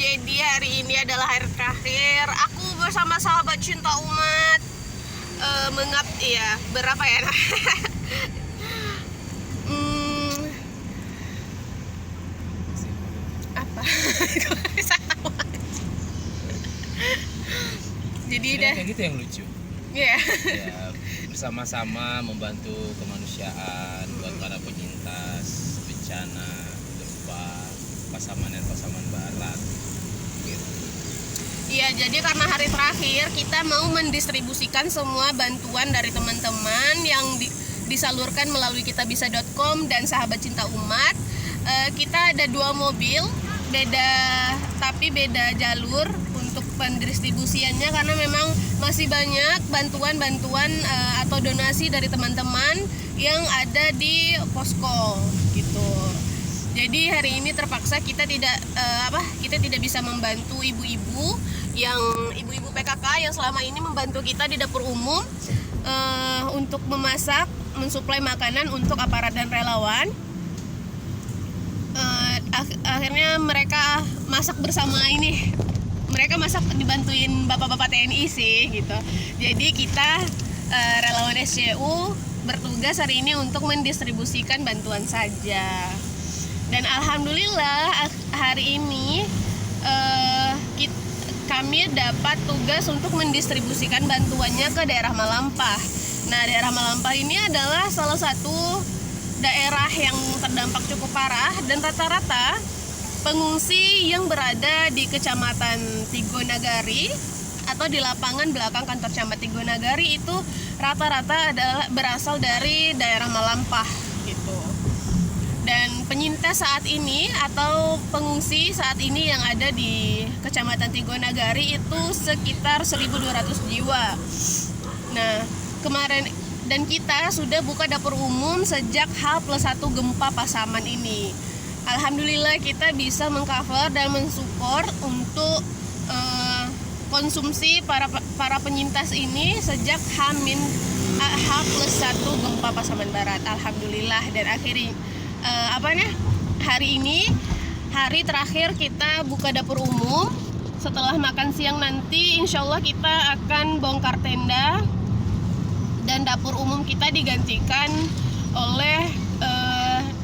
Jadi hari ini adalah hari terakhir aku bersama sahabat cinta umat berapa ya? Apa? Jadi udah kayak gitu yang lucu. Iya. Ya, bersama-sama membantu kemanusiaan buat para penyintas bencana gempa Pasaman dan Pasaman Barat. Gitu. Iya, jadi karena hari terakhir kita mau mendistribusikan semua bantuan dari teman-teman yang disalurkan melalui kitabisa.com dan sahabat cinta umat. Kita ada 2 mobil, beda jalur untuk pendistribusiannya karena memang masih banyak bantuan-bantuan atau donasi dari teman-teman yang ada di posko gitu. Jadi hari ini terpaksa kita tidak bisa membantu ibu-ibu PKK yang selama ini membantu kita di dapur umum untuk memasak, mensuplai makanan untuk aparat dan relawan. Akhirnya mereka masak bersama ini. Mereka masak dibantuin bapak-bapak TNI sih gitu. Jadi kita relawan SCU bertugas hari ini untuk mendistribusikan bantuan saja. Dan alhamdulillah hari ini kami dapat tugas untuk mendistribusikan bantuannya ke daerah Malampah. Nah, daerah Malampah ini adalah salah satu daerah yang terdampak cukup parah dan rata-rata pengungsi yang berada di Kecamatan Tigonagari atau di lapangan belakang kantor Camat Tigonagari itu rata-rata adalah berasal dari daerah Malampah gitu. Dan penyintas saat ini atau pengungsi saat ini yang ada di Kecamatan Tigonagari itu sekitar 1.200 jiwa. Nah, kemarin dan kita sudah buka dapur umum sejak H+1 gempa Pasaman ini. Alhamdulillah kita bisa mengcover dan mensupport untuk konsumsi para penyintas ini sejak H+1 gempa Pasaman Barat. Alhamdulillah. Dan hari ini hari terakhir kita buka dapur umum. Setelah makan siang nanti insya Allah kita akan bongkar tenda dan dapur umum kita digantikan oleh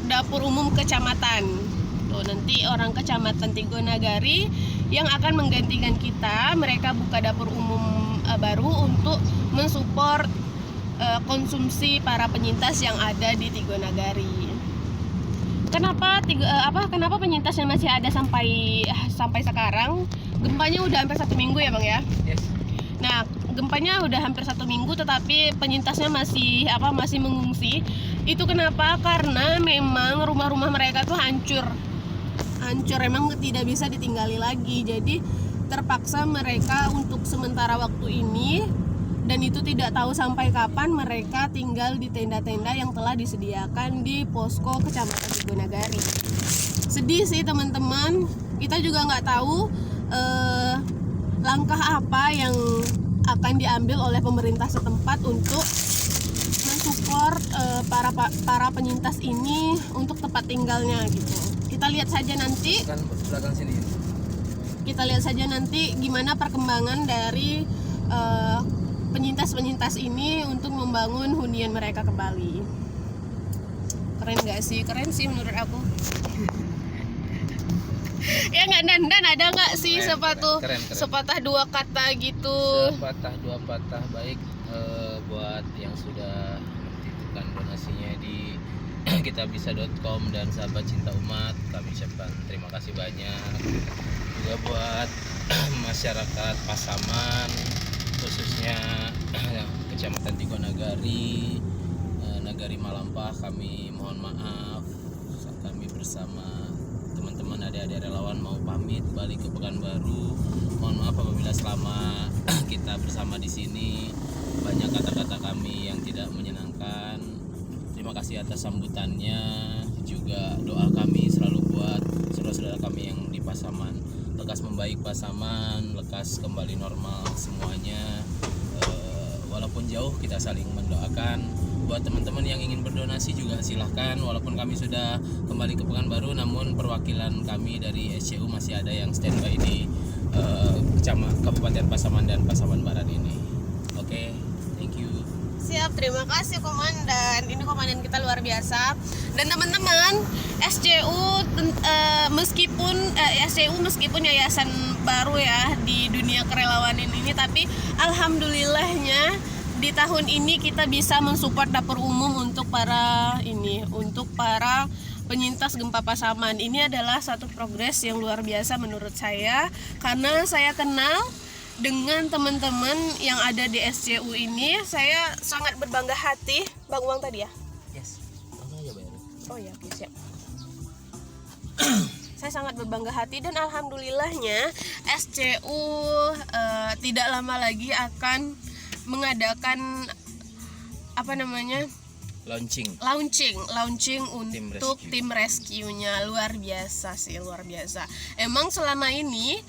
dapur umum kecamatan. Tuh, nanti orang kecamatan Tigonagari yang akan menggantikan kita. Mereka buka dapur umum baru untuk mensupport konsumsi para penyintas yang ada di Tigonagari. Kenapa penyintasnya masih ada sampai sekarang? Gempanya udah hampir 1 minggu ya, Bang ya? Yes. Nah, gempanya udah hampir 1 minggu tetapi penyintasnya masih mengungsi. Itu kenapa? Karena memang rumah-rumah mereka tuh hancur, memang tidak bisa ditinggali lagi. Jadi terpaksa mereka untuk sementara waktu ini, dan itu tidak tahu sampai kapan, mereka tinggal di tenda-tenda yang telah disediakan di posko Kecamatan Tigonagari. Sedih sih teman-teman, kita juga nggak tahu langkah apa yang akan diambil oleh pemerintah setempat untuk mensupport para penyintas ini untuk tempat tinggalnya gitu. Kita lihat saja nanti. Belakang sini. Kita lihat saja nanti gimana perkembangan dari penyintas ini untuk membangun hunian mereka kembali. Keren nggak sih? Keren sih menurut aku. Ya nggak, dan ada nggak sih keren. sepatah 2 kata gitu? Sepatah 2 patah baik buat yang sudah menitipkan donasinya di kitabisa.com dan sahabat cinta umat. Kami ucapkan terima kasih banyak. Juga buat masyarakat Pasaman, khususnya Kecamatan Tigonagari, Nagari Malampah, kami mohon maaf. Kami bersama teman-teman adik-adik relawan mau pamit balik ke Pekanbaru. Mohon maaf apabila selama kita bersama di sini banyak kata-kata kami yang tidak menyenangkan. Terima kasih atas sambutannya. Juga doa kami selalu buat saudara-saudara kami yang di Pasaman. Lekas membaik Pasaman, lekas kembali normal semuanya. Walaupun jauh kita saling mendoakan. buat teman-teman yang ingin berdonasi juga silahkan, walaupun kami sudah kembali ke Pekanbaru, namun perwakilan kami dari SCU masih ada yang standby di Kabupaten Pasaman dan Pasaman Barat ini. Oke, thank you. Siap, terima kasih Komandan. Ini komandan kita luar biasa. Dan teman-teman, SCU meskipun yayasan baru ya di dunia kerelawanan ini, tapi alhamdulillahnya di tahun ini kita bisa mensupport dapur umum untuk para penyintas gempa Pasaman. Ini adalah satu progres yang luar biasa menurut saya, karena saya kenal dengan teman-teman yang ada di SCU ini. Saya sangat berbangga hati. Bang, uang tadi ya? Yes, langsung aja bayar. Oh ya, oke, siap. Saya sangat berbangga hati dan alhamdulillahnya SCU tidak lama lagi akan mengadakan launching untuk tim rescue-nya. Luar biasa sih, luar biasa. Emang selama ini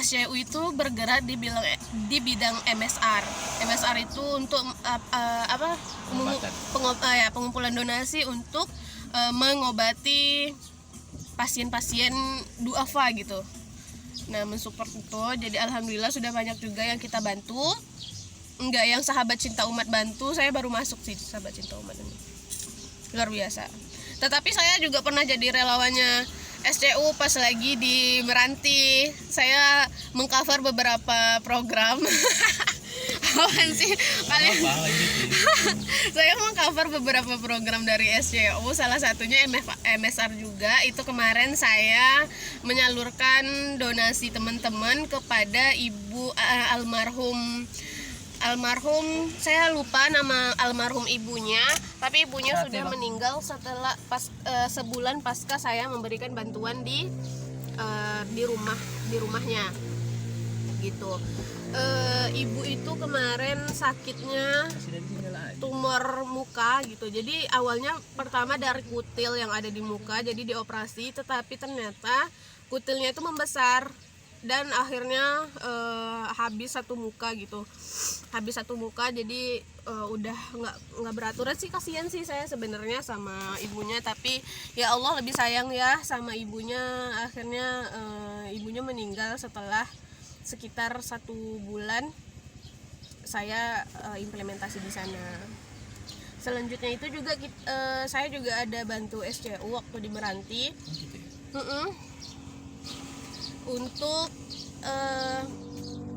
SCU itu bergerak di bidang MSR. MSR itu untuk pengumpulan donasi untuk mengobati pasien-pasien duafa gitu. Nah, mensupport itu. Jadi alhamdulillah sudah banyak juga yang kita bantu. Enggak, yang sahabat cinta umat bantu, saya baru masuk sih sahabat cinta umat ini. Luar biasa. Tetapi saya juga pernah jadi relawannya SCU pas lagi di Meranti. Saya mengcover beberapa program. Apaan sih kalian? Saya mengcover beberapa program dari SCU, salah satunya MSR juga. Itu kemarin saya menyalurkan donasi teman-teman kepada ibu almarhum, saya lupa nama almarhum ibunya, tapi ibunya sudah meninggal setelah sebulan pasca saya memberikan bantuan di rumahnya gitu. Ibu itu kemarin sakitnya tumor muka gitu. Jadi awalnya pertama dari kutil yang ada di muka, jadi dioperasi, tetapi ternyata kutilnya itu membesar dan akhirnya habis satu muka gitu. Habis satu muka, jadi udah nggak beraturan sih. Kasihan sih saya sebenarnya sama ibunya, tapi ya Allah lebih sayang ya sama ibunya. Akhirnya ibunya meninggal setelah sekitar 1 bulan saya implementasi di sana. Selanjutnya itu juga saya juga ada bantu SCU waktu di Meranti. Untuk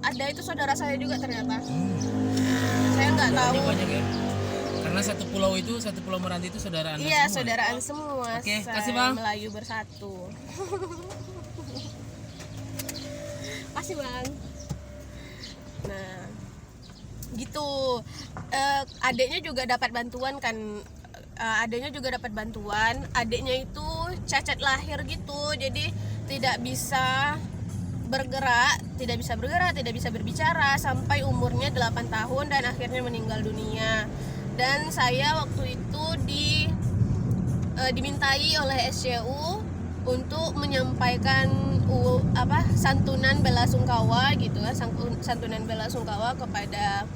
ada itu saudara saya juga ternyata. Saya nggak tahu. Banyak ya? Karena satu pulau Meranti itu saudaraan. Iya, semua. saudaraan semua. Oke, kasih Bang. Melayu bersatu. Kasih Bang. Nah, gitu. Adiknya juga dapat bantuan kan. Adiknya juga dapat bantuan. Adiknya itu cacat lahir gitu, jadi tidak bisa bergerak, tidak bisa berbicara sampai umurnya 8 tahun dan akhirnya meninggal dunia. Dan saya waktu itu dimintai oleh SCU untuk menyampaikan santunan bela sungkawa gitu ya, santunan bela sungkawa kepada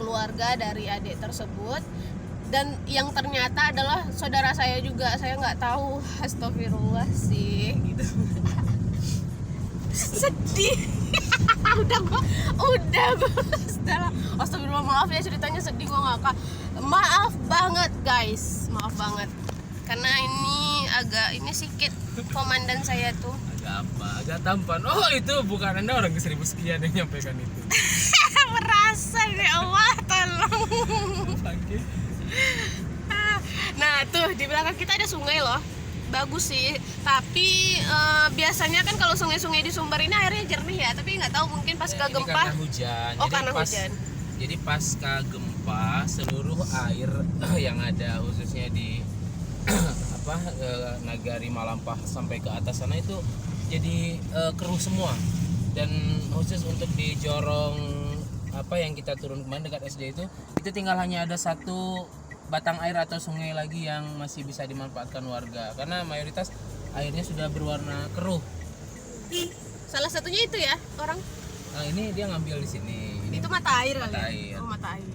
keluarga dari adik tersebut. Dan yang ternyata adalah saudara saya juga. Saya nggak tahu, astagfirullah sih gitu. Sedih. udah astagfirullah, maaf ya ceritanya sedih, gue ngakak. Maaf banget guys, maaf banget, karena ini sedikit komandan saya tuh agak tampan. Oh, itu bukan Anda orang ke 1000 sekian yang nyampaikan itu. merasa ya Allah, tolong. Nah tuh di belakang kita ada sungai loh, bagus sih. Tapi biasanya kan kalau sungai-sungai di Sumber ini airnya jernih ya, tapi nggak tahu mungkin pasca gempa. Karena hujan. Hujan. Jadi pasca gempa seluruh air yang ada khususnya di Nagari Malampah sampai ke atas sana itu jadi keruh semua. Dan khusus untuk di Jorong yang kita turun kemarin dekat SD itu tinggal hanya ada satu batang air atau sungai lagi yang masih bisa dimanfaatkan warga, karena mayoritas airnya sudah berwarna keruh. Salah satunya itu ya orang. Nah, ini dia ngambil di sini. Itu mata air kali. Mata air. Oh, mata air.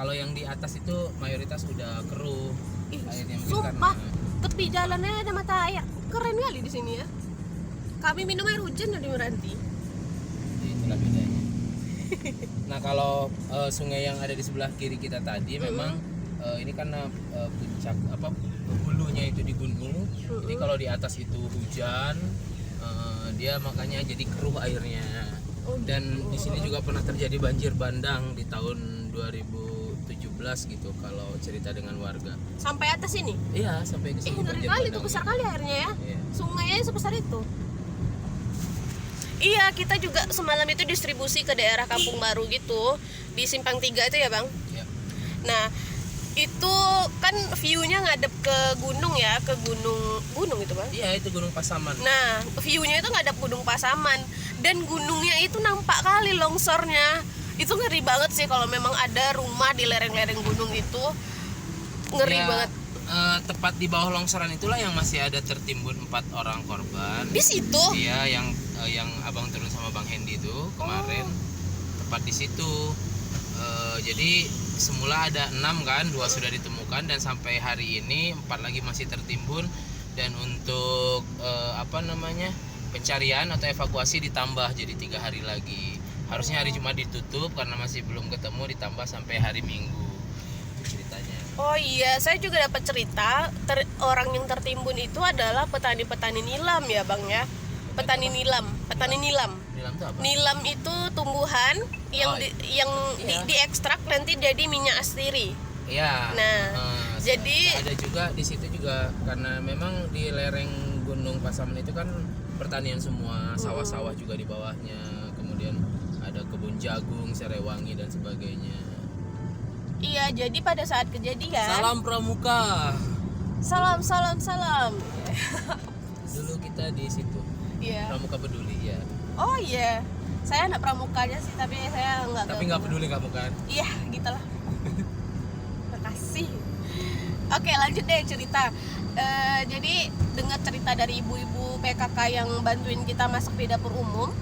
Kalau yang di atas itu mayoritas udah keruh Ih, airnya mungkin sumpah, karena tepi jalannya ada mata air. Keren kali di sini ya. Kami minum air hujan dari Meranti. itulah bedanya. Nah kalau sungai yang ada di sebelah kiri kita tadi memang ini karena puncak apa hulunya itu di gunung. Jadi kalau di atas itu hujan dia makanya jadi keruh airnya. Dan di sini juga pernah terjadi banjir bandang di tahun 2017 gitu kalau cerita dengan warga. Sampai atas ini. Iya, sampai ke sini Ngeri banjir kali itu, bandang. besar kali airnya ya. Iya. Sungainya sebesar itu. Iya, kita juga semalam itu distribusi ke daerah Kampung Baru gitu, di Simpang 3 itu ya, Bang. Iya. Nah, itu kan view-nya ngadep ke gunung ya, ke gunung itu, Bang. Iya, itu Gunung Pasaman. Nah, view-nya itu ngadep Gunung Pasaman dan gunungnya itu nampak kali longsornya. Itu ngeri banget sih kalau memang ada rumah di lereng-lereng gunung itu. Ngeri Ya, banget. Tepat di bawah longsoran itulah yang masih ada tertimbun 4 orang korban. Di situ. Iya, yang abang turun sama bang Hendy itu kemarin tepat di situ. Jadi semula ada 6 kan, 2 sudah ditemukan dan sampai hari ini 4 lagi masih tertimbun. Dan untuk pencarian atau evakuasi ditambah jadi 3 hari lagi. Harusnya hari Jumat ditutup karena masih belum ketemu, ditambah sampai hari Minggu. Itu ceritanya. Oh iya, saya juga dapat cerita orang yang tertimbun itu adalah petani-petani nilam ya, Bang ya. Petani nilam. Nilam itu apa? Nilam itu tumbuhan yang Iya. diekstrak nanti jadi minyak astiri. Iya. Nah, jadi ada juga di situ juga karena memang di lereng Gunung Pasaman itu kan pertanian semua, sawah-sawah juga di bawahnya. Kemudian ada kebun jagung, serewangi dan sebagainya. iya, jadi pada saat kejadian Salam Pramuka. salam. Dulu kita di situ. Iya. Pramuka peduli ya. Oh iya. Saya anak pramukanya sih, tapi saya nggak Tapi nggak peduli kamu kan? Iya, gitulah. Makasih. Oke, lanjut deh cerita. Jadi dengar cerita dari ibu-ibu PKK yang bantuin kita masuk di dapur umum.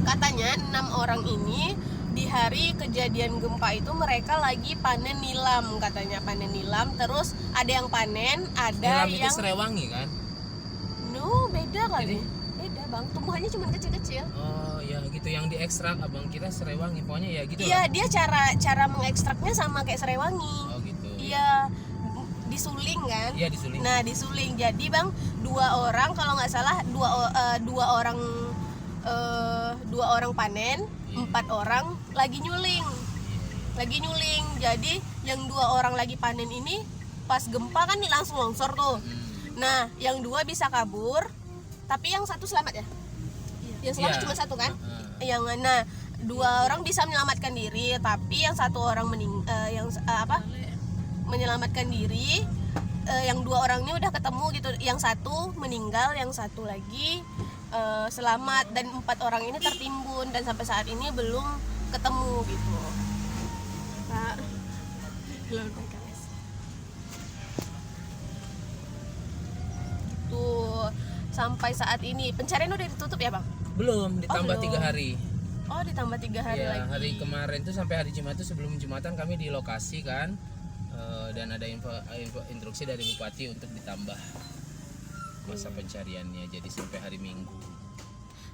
Katanya 6 orang ini di hari kejadian gempa itu mereka lagi panen nilam, katanya panen nilam. Terus ada yang panen, ada Nilam itu yang serewangi kan? no, beda kali. Jadi? Beda, Bang. Tumbuhannya cuma kecil-kecil. Oh ya gitu, yang diekstrak abang kira serewangi, pokoknya ya gitu Iya, lah. dia cara mengekstraknya sama kayak serewangi. Oh gitu. Iya, disuling kan? Iya disuling. Nah, disuling. Jadi, Bang, 2 orang kalau nggak salah dua orang panen, 4 orang lagi nyuling. Lagi nyuling. Jadi, yang 2 orang lagi panen ini pas gempa kan langsung longsor tuh. Nah, yang 2 bisa kabur, tapi yang 1 selamat ya? Yang selamat Iya. cuma 1 kan? Nah, 2 orang bisa menyelamatkan diri, tapi yang 1 orang menyelamatkan diri, yang 2 orangnya udah ketemu gitu. Yang 1 meninggal, yang 1 lagi selamat, dan 4 orang ini tertimbun dan sampai saat ini belum ketemu gitu. Nah, tuh sampai saat ini pencarian udah ditutup ya, Bang? Belum, ditambah belum. 3 hari. Oh, ditambah 3 hari Ya, lagi. hari kemarin tuh sampai hari Jumat tuh sebelum Jumatan kami di lokasi kan, dan ada instruksi dari Bupati untuk ditambah masa pencariannya, jadi sampai hari Minggu.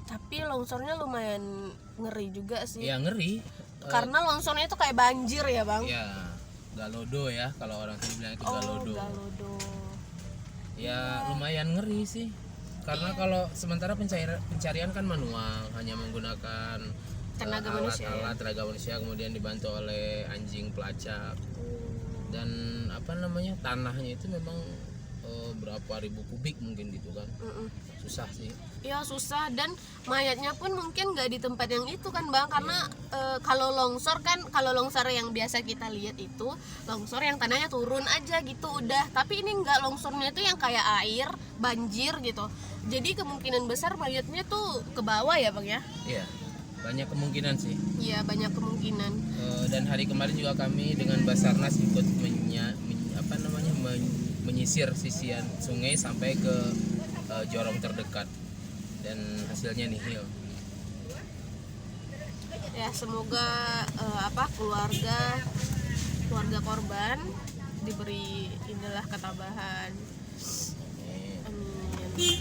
Tapi longsornya lumayan ngeri juga sih. Ya ngeri. Karena longsornya itu kayak banjir ya, Bang? Ya galodo ya, kalau orang sini bilang itu galodo. Galodo. Ya lumayan ngeri sih. Karena kalau sementara pencarian kan manual, hanya menggunakan Tenaga manusia, ya? alat tenaga manusia, kemudian dibantu oleh anjing pelacak. Dan tanahnya itu memang berapa ribu kubik mungkin gitu kan. Susah sih. Ya susah, dan mayatnya pun mungkin nggak di tempat yang itu kan, Bang, karena kalau longsor yang biasa kita lihat itu longsor yang tanahnya turun aja gitu udah, tapi ini nggak, longsornya itu yang kayak air banjir gitu, jadi kemungkinan besar mayatnya tuh ke bawah ya, Bang ya. Iya, banyak kemungkinan sih. Iya, banyak kemungkinan. Dan hari kemarin juga kami dengan Basarnas ikut menyisir sisian sungai sampai ke jorong terdekat, dan hasilnya nihil. Ya semoga keluarga keluarga korban diberi inilah ketabahan. Amin.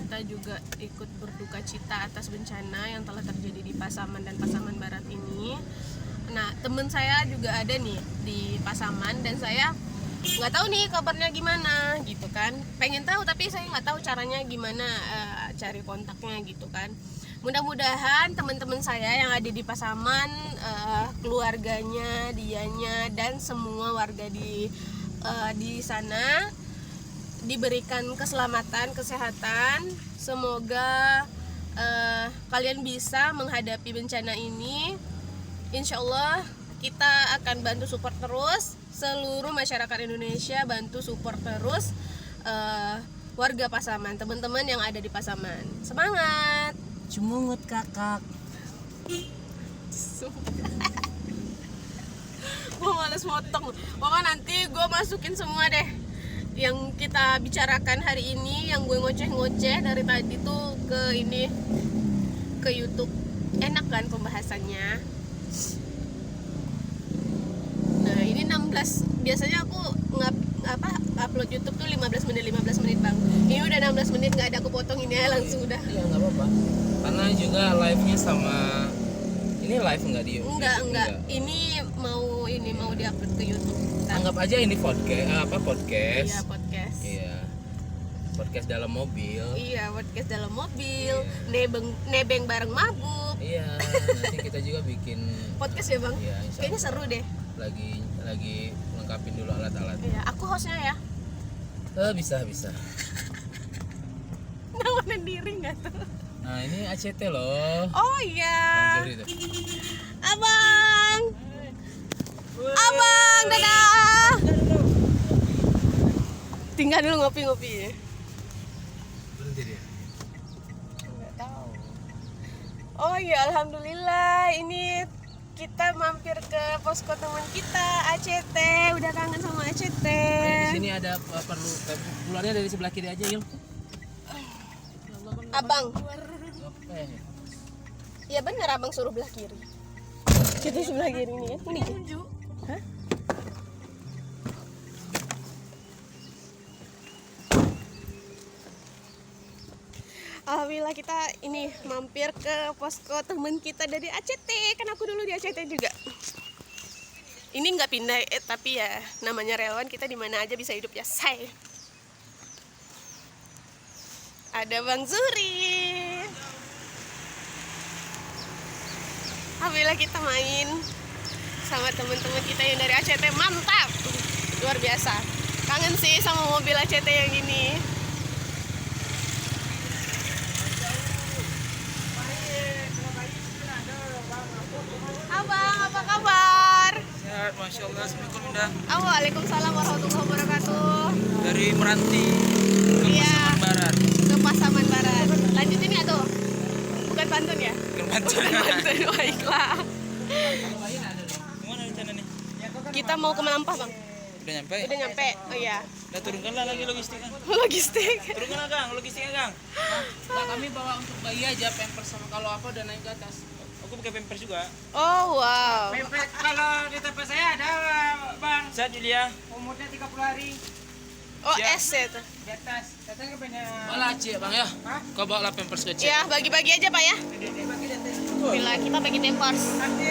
Kita juga ikut berduka cita atas bencana yang telah terjadi di Pasaman dan Pasaman Barat ini. Nah, temen saya juga ada nih di Pasaman dan saya nggak tahu nih kabarnya gimana gitu kan. Pengen tahu tapi saya nggak tahu caranya gimana cari kontaknya gitu kan. Mudah-mudahan teman-teman saya yang ada di Pasaman, keluarganya, dianya dan semua warga di sana diberikan keselamatan, kesehatan. Semoga kalian bisa menghadapi bencana ini. Insya Allah kita akan bantu support terus. Seluruh masyarakat Indonesia bantu support terus warga Pasaman, teman-teman yang ada di Pasaman. Semangat! Cemungut kakak. Gue males motong. Pokoknya nanti gue masukin semua deh yang kita bicarakan hari ini, yang gue ngoceh-ngoceh dari tadi tuh ke ini, ke YouTube. Enak kan pembahasannya. Nah ini 16. Biasanya aku upload YouTube tuh 15 menit Bang. Ini udah 16 menit, nggak ada aku potong ini ya, langsung udah. Iya nggak apa-apa. Karena juga live-nya sama ini live nggak di YouTube? Enggak. Ini mau diupload ke YouTube. Anggap aja ini podcast. Iya, podcast. Iya. Podcast dalam mobil. Iya, podcast dalam mobil. Iya. Nebeng bareng mabuk. Iya, nanti kita juga bikin Podcast ya, Bang? Iya, insya Kayaknya Allah. seru deh. Lagi lengkapin dulu alat-alat. Iya, aku hostnya ya. Bisa. Namanya diri nggak tuh? Nah, ini ACT loh. Oh iya. Bang Zuri tuh. Abang, dadah. Tinggal dulu ngopi-ngopi. Berhenti dia. Nggak tahu. Oh iya, alhamdulillah. Ini kita mampir ke posko teman kita ACT. Udah kangen sama ACT. Di sini ada perlu keluarnya dari sebelah kiri aja, Yung. Abang. Oke. Ya bener, abang suruh belah kiri. Kita sebelah kiri nih ya. Ini tunju. Hah? Alhamdulillah kita ini mampir ke posko temen kita dari ACT. Kan aku dulu di ACT juga. Ini nggak pindah, tapi ya namanya relawan, kita di mana aja bisa hidup ya, say. Ada Bang Zuri. Alhamdulillah kita main sama teman-teman kita yang dari ACT, mantap, luar biasa. Kangen sih sama mobil ACT yang ini. Abang, apa kabar? Sehat, Masya Allah. Assalamualaikum Indah. Waalaikumsalam warahmatullahi wabarakatuh. Dari Meranti ke Iya. Pasaman Barat. Ke Pasaman Barat. Lanjutin ya tuh. Bukan pantun ya? Ke Banten. Bukan pantun, baiklah. Gimana rencananya? Kita mau ke Melampah, Bang. Udah nyampe? Udah nyampe. Oh iya. Udah turunkanlah lagi logistiknya. Logistik. Turunkanlah Kang, logistiknya Kang. Nah, kami bawa untuk bayi aja pampers sama kalau apa udah naik ke atas. Aku pakai pampers juga. Oh wow. Pempek kalau di tempat saya ada Bang, Sehat Julia. umurnya 30 hari Oh Siap. es ya tuh. di atas. Katanya banyak. Bawa Cie, Bang ya. Kau bawa lah pampers kecil. Ya bagi-bagi aja Pak ya. Dibagi di atas. Bila kita bagi tempors. Nanti